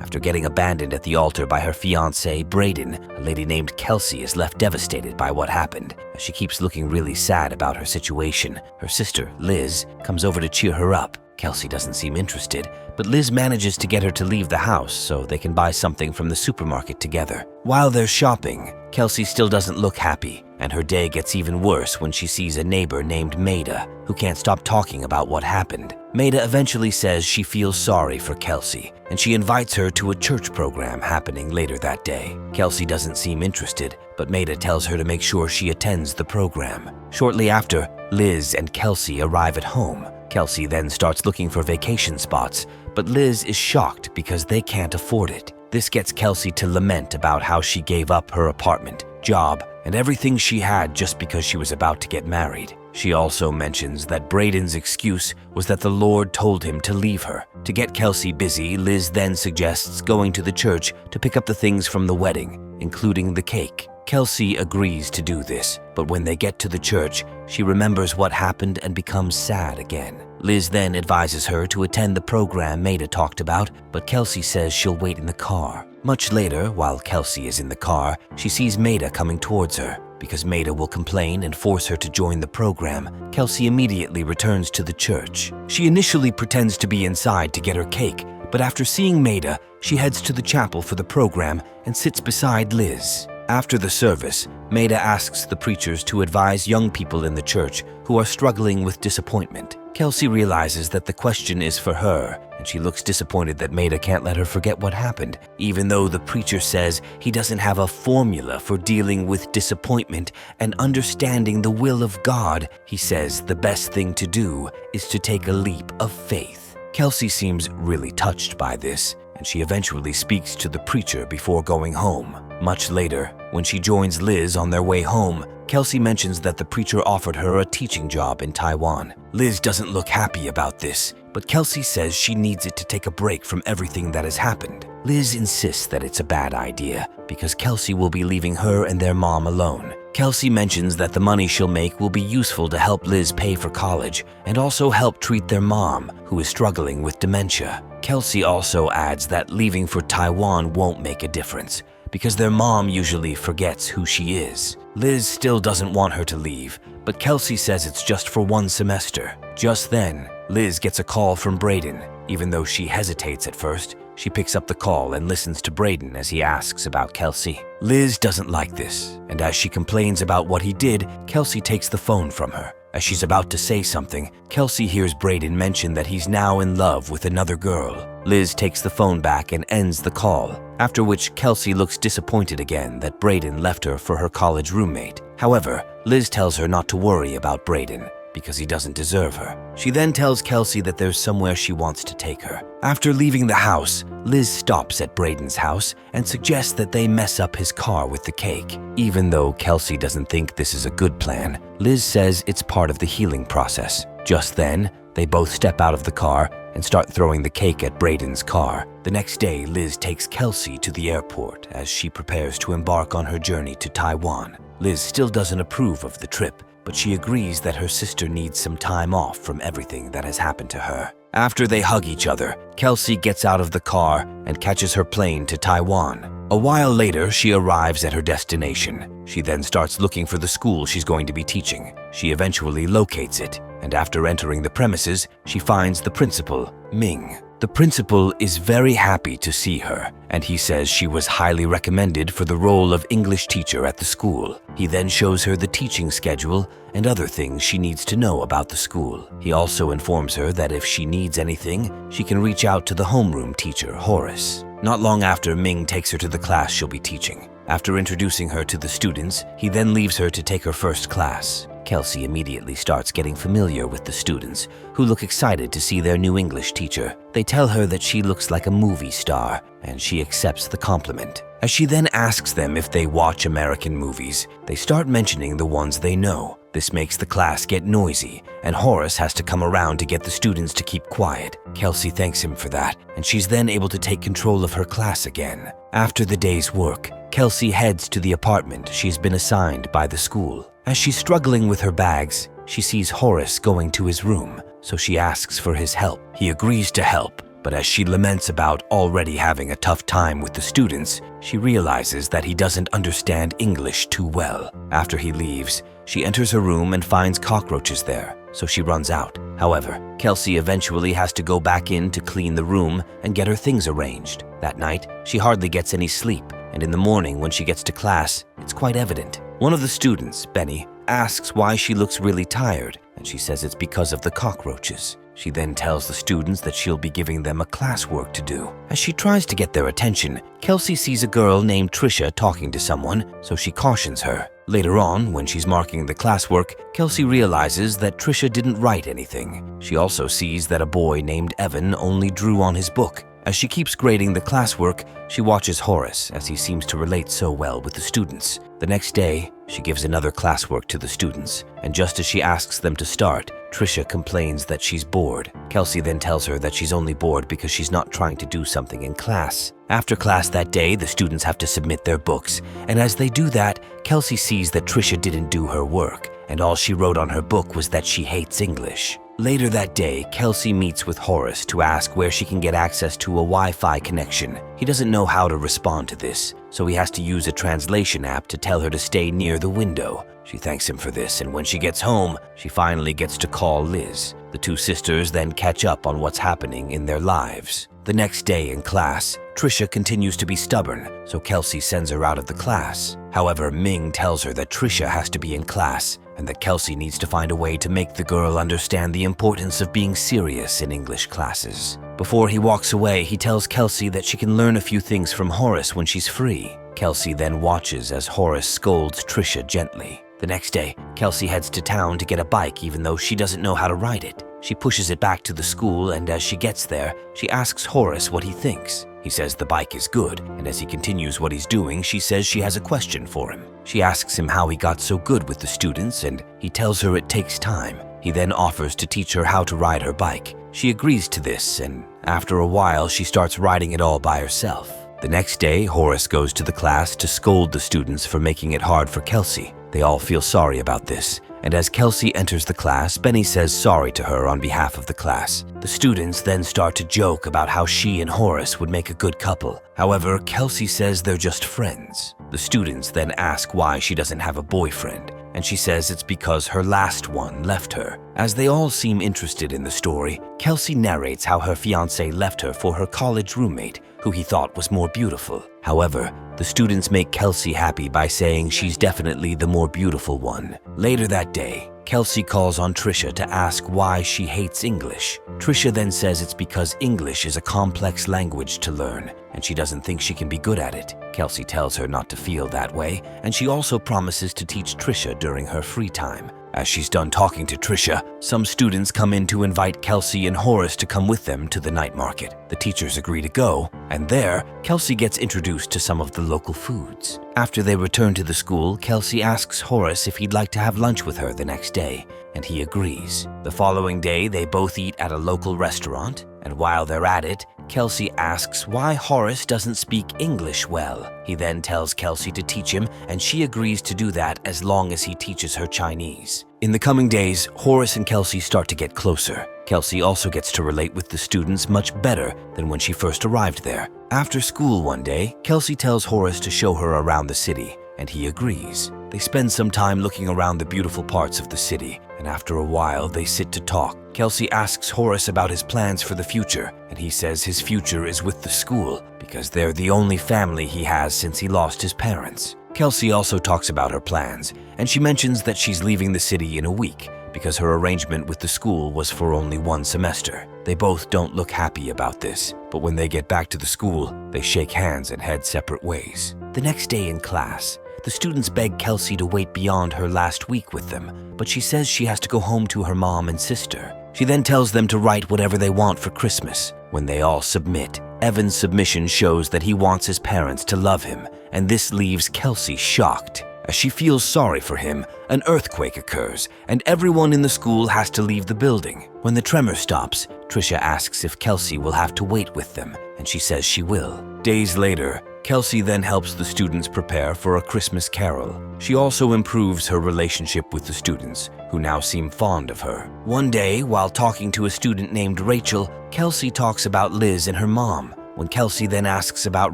After getting abandoned at the altar by her fiancé, Braden, a lady named Kelsey is left devastated by what happened, as she keeps looking really sad about her situation. Her sister, Liz, comes over to cheer her up. Kelsey doesn't seem interested, but Liz manages to get her to leave the house so they can buy something from the supermarket together. While they're shopping, Kelsey still doesn't look happy, and her day gets even worse when she sees a neighbor named Maida, who can't stop talking about what happened. Maida eventually says she feels sorry for Kelsey, and she invites her to a church program happening later that day. Kelsey doesn't seem interested, but Maida tells her to make sure she attends the program. Shortly after, Liz and Kelsey arrive at home. Kelsey then starts looking for vacation spots, but Liz is shocked because they can't afford it. This gets Kelsey to lament about how she gave up her apartment, job, and everything she had just because she was about to get married. She also mentions that Braden's excuse was that the Lord told him to leave her. To get Kelsey busy, Liz then suggests going to the church to pick up the things from the wedding, including the cake. Kelsey agrees to do this, but when they get to the church, she remembers what happened and becomes sad again. Liz then advises her to attend the program Maida talked about, but Kelsey says she'll wait in the car. Much later, while Kelsey is in the car, she sees Maida coming towards her. Because Maida will complain and force her to join the program, Kelsey immediately returns to the church. She initially pretends to be inside to get her cake, but after seeing Maida, she heads to the chapel for the program and sits beside Liz. After the service, Maida asks the preachers to advise young people in the church who are struggling with disappointment. Kelsey realizes that the question is for her, and she looks disappointed that Maida can't let her forget what happened, even though the preacher says he doesn't have a formula for dealing with disappointment and understanding the will of God. He says the best thing to do is to take a leap of faith. Kelsey seems really touched by this, and she eventually speaks to the preacher before going home. Much later, when she joins Liz on their way home, Kelsey mentions that the preacher offered her a teaching job in Taiwan. Liz doesn't look happy about this, but Kelsey says she needs it to take a break from everything that has happened. Liz insists that it's a bad idea because Kelsey will be leaving her and their mom alone. Kelsey mentions that the money she'll make will be useful to help Liz pay for college and also help treat their mom, who is struggling with dementia. Kelsey also adds that leaving for Taiwan won't make a difference because their mom usually forgets who she is. Liz still doesn't want her to leave, but Kelsey says it's just for one semester. Just then, Liz gets a call from Braden. Even though she hesitates at first, she picks up the call and listens to Braden as he asks about Kelsey. Liz doesn't like this, and as she complains about what he did, Kelsey takes the phone from her. As she's about to say something, Kelsey hears Braden mention that he's now in love with another girl. Liz takes the phone back and ends the call, after which Kelsey looks disappointed again that Braden left her for her college roommate. However, Liz tells her not to worry about Braden because he doesn't deserve her. She then tells Kelsey that there's somewhere she wants to take her. After leaving the house, Liz stops at Braden's house and suggests that they mess up his car with the cake. Even though Kelsey doesn't think this is a good plan, Liz says it's part of the healing process. Just then, they both step out of the car and start throwing the cake at Braden's car. The next day, Liz takes Kelsey to the airport as she prepares to embark on her journey to Taiwan. Liz still doesn't approve of the trip, but she agrees that her sister needs some time off from everything that has happened to her. After they hug each other, Kelsey gets out of the car and catches her plane to Taiwan. A while later, she arrives at her destination. She then starts looking for the school she's going to be teaching. She eventually locates it, and after entering the premises, she finds the principal, Ming. The principal is very happy to see her, and he says she was highly recommended for the role of English teacher at the school. He then shows her the teaching schedule and other things she needs to know about the school. He also informs her that if she needs anything, she can reach out to the homeroom teacher, Horace. Not long after, Ming takes her to the class she'll be teaching. After introducing her to the students, he then leaves her to take her first class. Kelsey immediately starts getting familiar with the students, who look excited to see their new English teacher. They tell her that she looks like a movie star, and she accepts the compliment. As she then asks them if they watch American movies, they start mentioning the ones they know. This makes the class get noisy, and Horace has to come around to get the students to keep quiet. Kelsey thanks him for that, and she's then able to take control of her class again. After the day's work, Kelsey heads to the apartment she's been assigned by the school. As she's struggling with her bags, she sees Horace going to his room, so she asks for his help. He agrees to help, But as she laments about already having a tough time with the students, she realizes that he doesn't understand English too well. After he leaves, she enters her room and finds cockroaches there, so she runs out. However, Kelsey eventually has to go back in to clean the room and get her things arranged. That night, she hardly gets any sleep, and in the morning when she gets to class, it's quite evident. One of the students, Benny, asks why she looks really tired, and she says it's because of the cockroaches. She then tells the students that she'll be giving them a classwork to do. As she tries to get their attention, Kelsey sees a girl named Trisha talking to someone, so she cautions her. Later on, when she's marking the classwork, Kelsey realizes that Trisha didn't write anything. She also sees that a boy named Evan only drew on his book. As she keeps grading the classwork, she watches Horace as he seems to relate so well with the students. The next day, she gives another classwork to the students, and just as she asks them to start, Trisha complains that she's bored. Kelsey then tells her that she's only bored because she's not trying to do something in class. After class that day, the students have to submit their books, and as they do that, Kelsey sees that Trisha didn't do her work, and all she wrote on her book was that she hates English. Later that day, Kelsey meets with Horace to ask where she can get access to a Wi-Fi connection. He doesn't know how to respond to this, so he has to use a translation app to tell her to stay near the window. She thanks him for this, and when she gets home, she finally gets to call Liz. The two sisters then catch up on what's happening in their lives. The next day in class, Trisha continues to be stubborn, so Kelsey sends her out of the class. However, Ming tells her that Trisha has to be in class, and that Kelsey needs to find a way to make the girl understand the importance of being serious in English classes. Before he walks away, he tells Kelsey that she can learn a few things from Horace when she's free. Kelsey then watches as Horace scolds Trisha gently. The next day, Kelsey heads to town to get a bike even though she doesn't know how to ride it. She pushes it back to the school, and as she gets there, she asks Horace what he thinks. He says the bike is good, and as he continues what he's doing, she says she has a question for him. She asks him how he got so good with the students, and he tells her it takes time. He then offers to teach her how to ride her bike. She agrees to this, and after a while, she starts riding it all by herself. The next day, Horace goes to the class to scold the students for making it hard for Kelsey. They all feel sorry about this, and as Kelsey enters the class, Benny says sorry to her on behalf of the class. The students then start to joke about how she and Horace would make a good couple. However, Kelsey says they're just friends. The students then ask why she doesn't have a boyfriend, and she says it's because her last one left her. As they all seem interested in the story, Kelsey narrates how her fiancé left her for her college roommate, who he thought was more beautiful. However, the students make Kelsey happy by saying she's definitely the more beautiful one. Later that day, Kelsey calls on Trisha to ask why she hates English. Trisha then says it's because English is a complex language to learn, and she doesn't think she can be good at it. Kelsey tells her not to feel that way, and she also promises to teach Trisha during her free time. As she's done talking to Trisha, some students come in to invite Kelsey and Horace to come with them to the night market. The teachers agree to go, and there, Kelsey gets introduced to some of the local foods. After they return to the school, Kelsey asks Horace if he'd like to have lunch with her the next day, and he agrees. The following day, they both eat at a local restaurant, and while they're at it, Kelsey asks why Horace doesn't speak English well. He then tells Kelsey to teach him, and she agrees to do that as long as he teaches her Chinese. In the coming days, Horace and Kelsey start to get closer. Kelsey also gets to relate with the students much better than when she first arrived there. After school one day, Kelsey tells Horace to show her around the city, and he agrees. They spend some time looking around the beautiful parts of the city, and after a while, they sit to talk. Kelsey asks Horace about his plans for the future, and he says his future is with the school because they're the only family he has since he lost his parents. Kelsey also talks about her plans, and she mentions that she's leaving the city in a week because her arrangement with the school was for only one semester. They both don't look happy about this, but when they get back to the school, they shake hands and head separate ways. The next day in class, the students beg Kelsey to wait beyond her last week with them, but she says she has to go home to her mom and sister. She then tells them to write whatever they want for Christmas. When they all submit, Evan's submission shows that he wants his parents to love him, and this leaves Kelsey shocked. As she feels sorry for him, an earthquake occurs, and everyone in the school has to leave the building. When the tremor stops, Trisha asks if Kelsey will have to wait with them, and she says she will. Days later, Kelsey then helps the students prepare for a Christmas carol. She also improves her relationship with the students, who now seem fond of her. One day, while talking to a student named Rachel, Kelsey talks about Liz and her mom. When Kelsey then asks about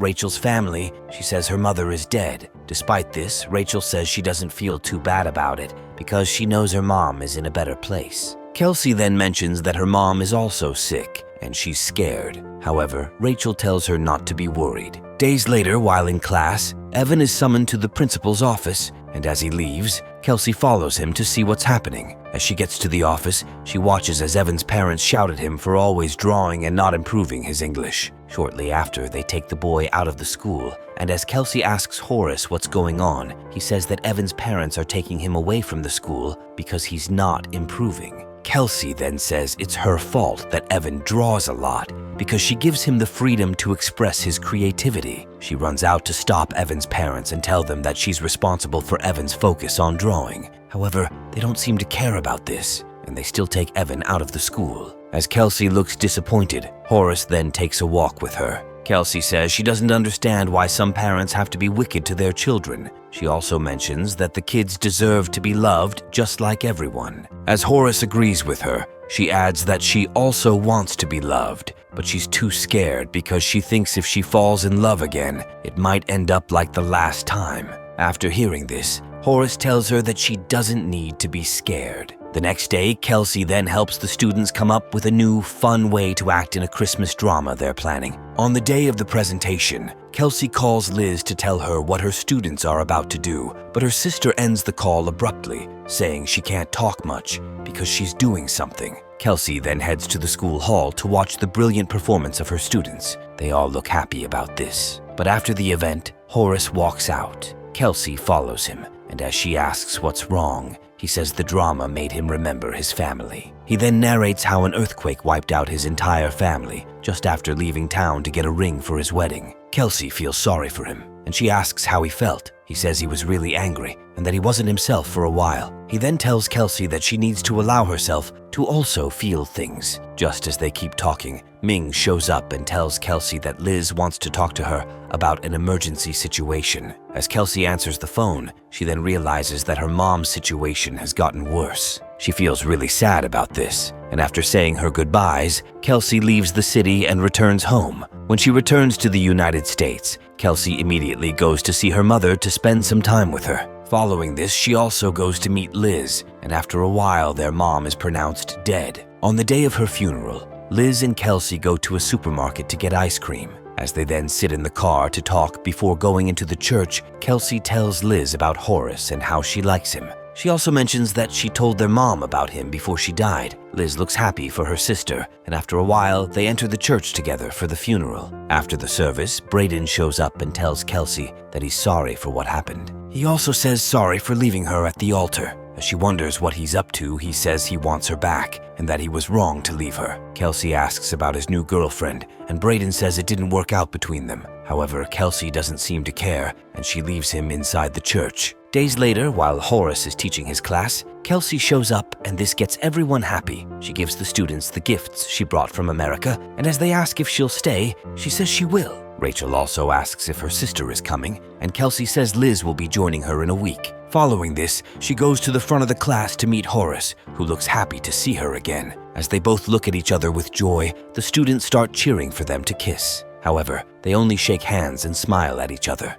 Rachel's family, she says her mother is dead. Despite this, Rachel says she doesn't feel too bad about it because she knows her mom is in a better place. Kelsey then mentions that her mom is also sick and she's scared. However, Rachel tells her not to be worried. Days later, while in class, Evan is summoned to the principal's office, and as he leaves, Kelsey follows him to see what's happening. As she gets to the office, she watches as Evan's parents shout at him for always drawing and not improving his English. Shortly after, they take the boy out of the school, and as Kelsey asks Horace what's going on, he says that Evan's parents are taking him away from the school because he's not improving. Kelsey then says it's her fault that Evan draws a lot because she gives him the freedom to express his creativity. She runs out to stop Evan's parents and tell them that she's responsible for Evan's focus on drawing. However, they don't seem to care about this, and they still take Evan out of the school. As Kelsey looks disappointed, Horace then takes a walk with her. Kelsey says she doesn't understand why some parents have to be wicked to their children. She also mentions that the kids deserve to be loved just like everyone. As Horace agrees with her, she adds that she also wants to be loved, but she's too scared because she thinks if she falls in love again, it might end up like the last time. After hearing this, Horace tells her that she doesn't need to be scared. The next day, Kelsey then helps the students come up with a new, fun way to act in a Christmas drama they're planning. On the day of the presentation, Kelsey calls Liz to tell her what her students are about to do, but her sister ends the call abruptly, saying she can't talk much because she's doing something. Kelsey then heads to the school hall to watch the brilliant performance of her students. They all look happy about this. But after the event, Horace walks out. Kelsey follows him, and as she asks what's wrong, he says the drama made him remember his family. He then narrates how an earthquake wiped out his entire family just after leaving town to get a ring for his wedding. Kelsey feels sorry for him, and she asks how he felt. He says he was really angry and that he wasn't himself for a while. He then tells Kelsey that she needs to allow herself to also feel things. Just as they keep talking, Ming shows up and tells Kelsey that Liz wants to talk to her about an emergency situation. As Kelsey answers the phone, she then realizes that her mom's situation has gotten worse. She feels really sad about this, and after saying her goodbyes, Kelsey leaves the city and returns home. When she returns to the United States, Kelsey immediately goes to see her mother to spend some time with her. Following this, she also goes to meet Liz, and after a while, their mom is pronounced dead. On the day of her funeral, Liz and Kelsey go to a supermarket to get ice cream. As they then sit in the car to talk before going into the church, Kelsey tells Liz about Horace and how she likes him. She also mentions that she told their mom about him before she died. Liz looks happy for her sister, and after a while, they enter the church together for the funeral. After the service, Braden shows up and tells Kelsey that he's sorry for what happened. He also says sorry for leaving her at the altar. As she wonders what he's up to, he says he wants her back and that he was wrong to leave her. Kelsey asks about his new girlfriend, and Braden says it didn't work out between them. However, Kelsey doesn't seem to care, and she leaves him inside the church. Days later, while Horace is teaching his class, Kelsey shows up and this gets everyone happy. She gives the students the gifts she brought from America, and as they ask if she'll stay, she says she will. Rachel also asks if her sister is coming, and Kelsey says Liz will be joining her in a week. Following this, she goes to the front of the class to meet Horace, who looks happy to see her again. As they both look at each other with joy, the students start cheering for them to kiss. However, they only shake hands and smile at each other.